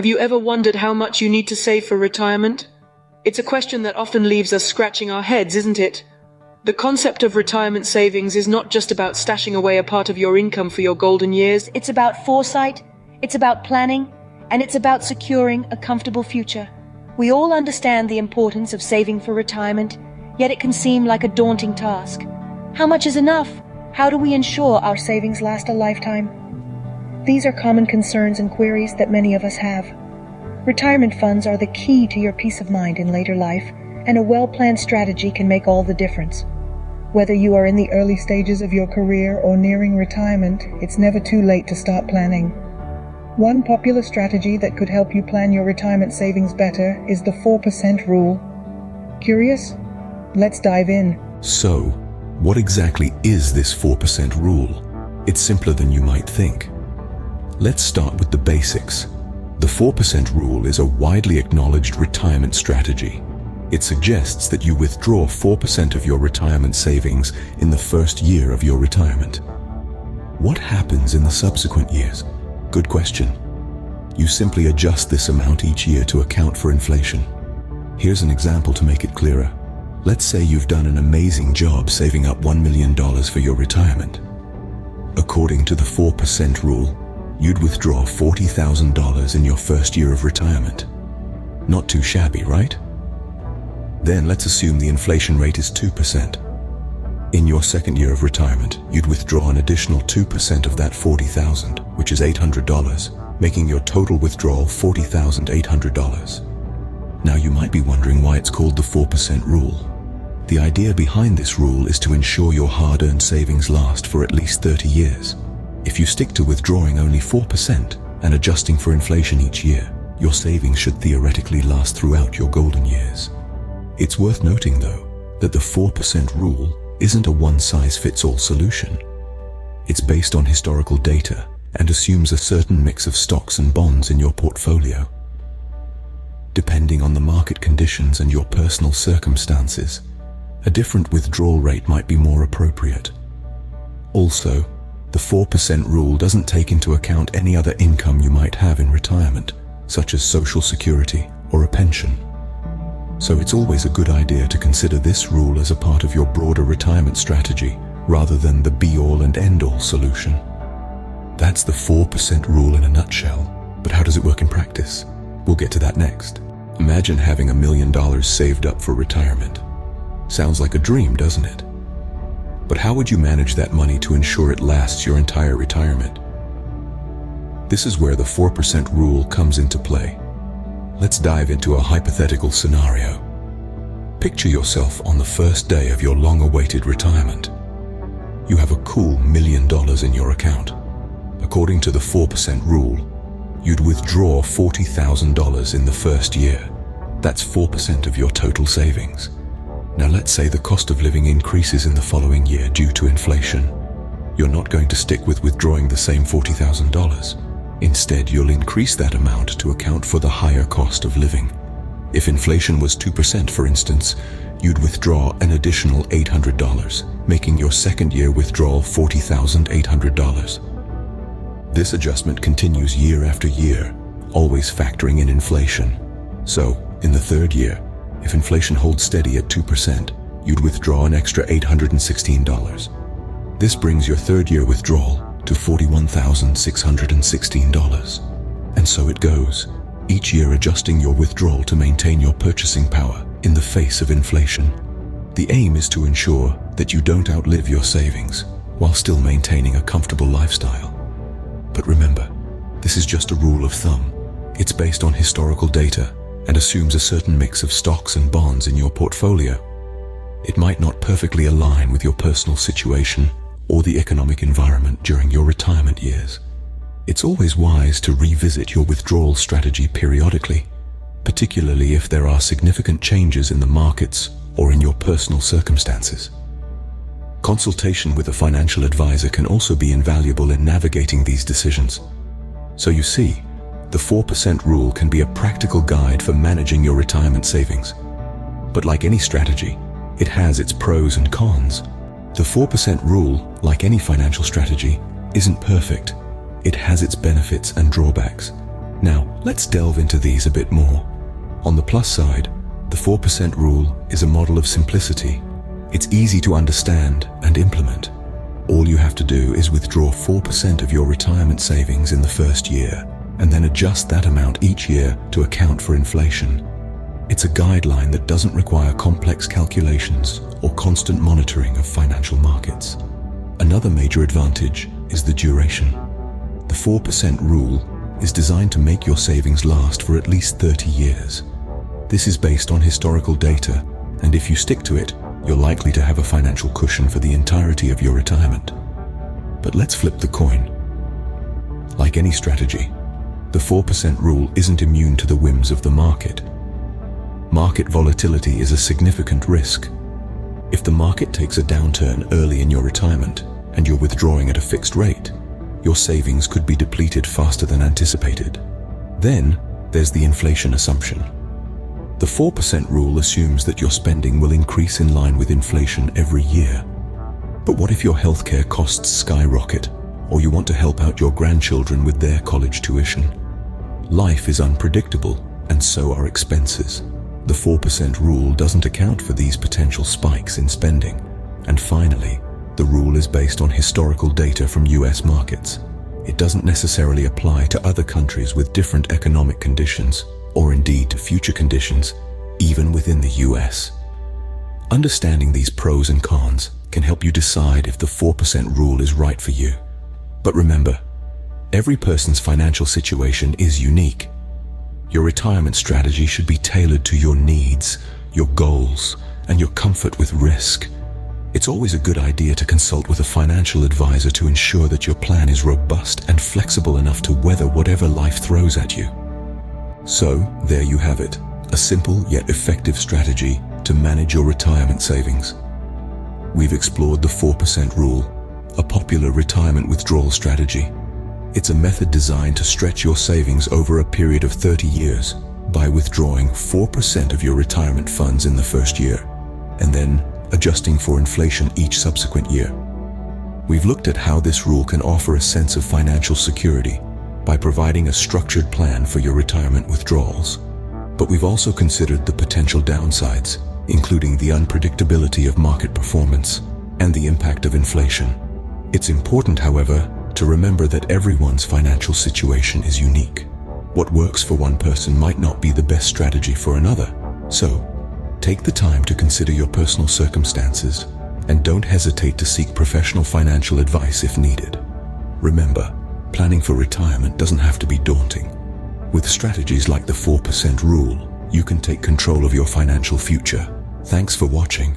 Have you ever wondered how much you need to save for retirement? It's a question that often leaves us scratching our heads, isn't it? The concept of retirement savings is not just about stashing away a part of your income for your golden years. It's about foresight, it's about planning, and it's about securing a comfortable future. We all understand the importance of saving for retirement, yet it can seem like a daunting task. How much is enough? How do we ensure our savings last a lifetime? These are common concerns and queries that many of us have. Retirement funds are the key to your peace of mind in later life, and a well-planned strategy can make all the difference. Whether you are in the early stages of your career or nearing retirement, it's never too late to start planning. One popular strategy that could help you plan your retirement savings better is the 4% rule. Curious? Let's dive in. So, what exactly is this 4% rule? It's simpler than you might think. Let's start with the basics. The 4% rule is a widely acknowledged retirement strategy. It suggests that you withdraw 4% of your retirement savings in the first year of your retirement. What happens in the subsequent years? Good question. You simply adjust this amount each year to account for inflation. Here's an example to make it clearer. Let's say you've done an amazing job saving up $1 million for your retirement. According to the 4% rule, you'd withdraw $40,000 in your first year of retirement. Not too shabby, right? Then let's assume the inflation rate is 2%. In your second year of retirement, you'd withdraw an additional 2% of that $40,000, which is $800, making your total withdrawal $40,800. Now you might be wondering why it's called the 4% rule. The idea behind this rule is to ensure your hard-earned savings last for at least 30 years. If you stick to withdrawing only 4% and adjusting for inflation each year, your savings should theoretically last throughout your golden years. It's worth noting, though, that the 4% rule isn't a one-size-fits-all solution. It's based on historical data and assumes a certain mix of stocks and bonds in your portfolio. Depending on the market conditions and your personal circumstances, a different withdrawal rate might be more appropriate. Also, the 4% rule doesn't take into account any other income you might have in retirement, such as Social Security or a pension. So it's always a good idea to consider this rule as a part of your broader retirement strategy, rather than the be-all and end-all solution. That's the 4% rule in a nutshell, but how does it work in practice? We'll get to that next. Imagine having $1 million saved up for retirement. Sounds like a dream, doesn't it? But how would you manage that money to ensure it lasts your entire retirement? This is where the 4% rule comes into play. Let's dive into a hypothetical scenario. Picture yourself on the first day of your long-awaited retirement. You have a cool $1 million in your account. According to the 4% rule, you'd withdraw $40,000 in the first year. That's 4% of your total savings. Now let's say the cost of living increases in the following year due to inflation. You're not going to stick with withdrawing the same $40,000. Instead, you'll increase that amount to account for the higher cost of living. If inflation was 2%, for instance, you'd withdraw an additional $800, making your second year withdrawal $40,800. This adjustment continues year after year, always factoring in inflation. So, in the third year, if inflation holds steady at 2%, you'd withdraw an extra $816. This brings your third year withdrawal to $41,616. And so it goes, each year adjusting your withdrawal to maintain your purchasing power in the face of inflation. The aim is to ensure that you don't outlive your savings while still maintaining a comfortable lifestyle. But remember, this is just a rule of thumb. It's based on historical data and assumes a certain mix of stocks and bonds in your portfolio. It might not perfectly align with your personal situation or the economic environment during your retirement years. It's always wise to revisit your withdrawal strategy periodically, particularly if there are significant changes in the markets or in your personal circumstances. Consultation with a financial advisor can also be invaluable in navigating these decisions. So you see, the 4% rule can be a practical guide for managing your retirement savings. But like any strategy, it has its pros and cons. The 4% rule, like any financial strategy, isn't perfect. It has its benefits and drawbacks. Now, let's delve into these a bit more. On the plus side, the 4% rule is a model of simplicity. It's easy to understand and implement. All you have to do is withdraw 4% of your retirement savings in the first year, and then adjust that amount each year to account for inflation. It's a guideline that doesn't require complex calculations or constant monitoring of financial markets. Another major advantage is the duration. The 4% rule is designed to make your savings last for at least 30 years. This is based on historical data, and if you stick to it, you're likely to have a financial cushion for the entirety of your retirement. But let's flip the coin. Like any strategy, the 4% rule isn't immune to the whims of the market. Market volatility is a significant risk. If the market takes a downturn early in your retirement and you're withdrawing at a fixed rate, your savings could be depleted faster than anticipated. Then, there's the inflation assumption. The 4% rule assumes that your spending will increase in line with inflation every year. But what if your healthcare costs skyrocket, or you want to help out your grandchildren with their college tuition? Life is unpredictable, and so are expenses. The 4% rule doesn't account for these potential spikes in spending. And finally, the rule is based on historical data from US markets. It doesn't necessarily apply to other countries with different economic conditions, or indeed to future conditions, even within the US. Understanding these pros and cons can help you decide if the 4% rule is right for you. But remember, every person's financial situation is unique. Your retirement strategy should be tailored to your needs, your goals, and your comfort with risk. It's always a good idea to consult with a financial advisor to ensure that your plan is robust and flexible enough to weather whatever life throws at you. So, there you have it, a simple yet effective strategy to manage your retirement savings. We've explored the 4% rule, a popular retirement withdrawal strategy. It's a method designed to stretch your savings over a period of 30 years by withdrawing 4% of your retirement funds in the first year, and then adjusting for inflation each subsequent year. We've looked at how this rule can offer a sense of financial security by providing a structured plan for your retirement withdrawals. But we've also considered the potential downsides, including the unpredictability of market performance and the impact of inflation. It's important, however, to remember that everyone's financial situation is unique. What works for one person might not be the best strategy for another. So, take the time to consider your personal circumstances and don't hesitate to seek professional financial advice if needed. Remember, planning for retirement doesn't have to be daunting. With strategies like the 4% rule, you can take control of your financial future. Thanks for watching.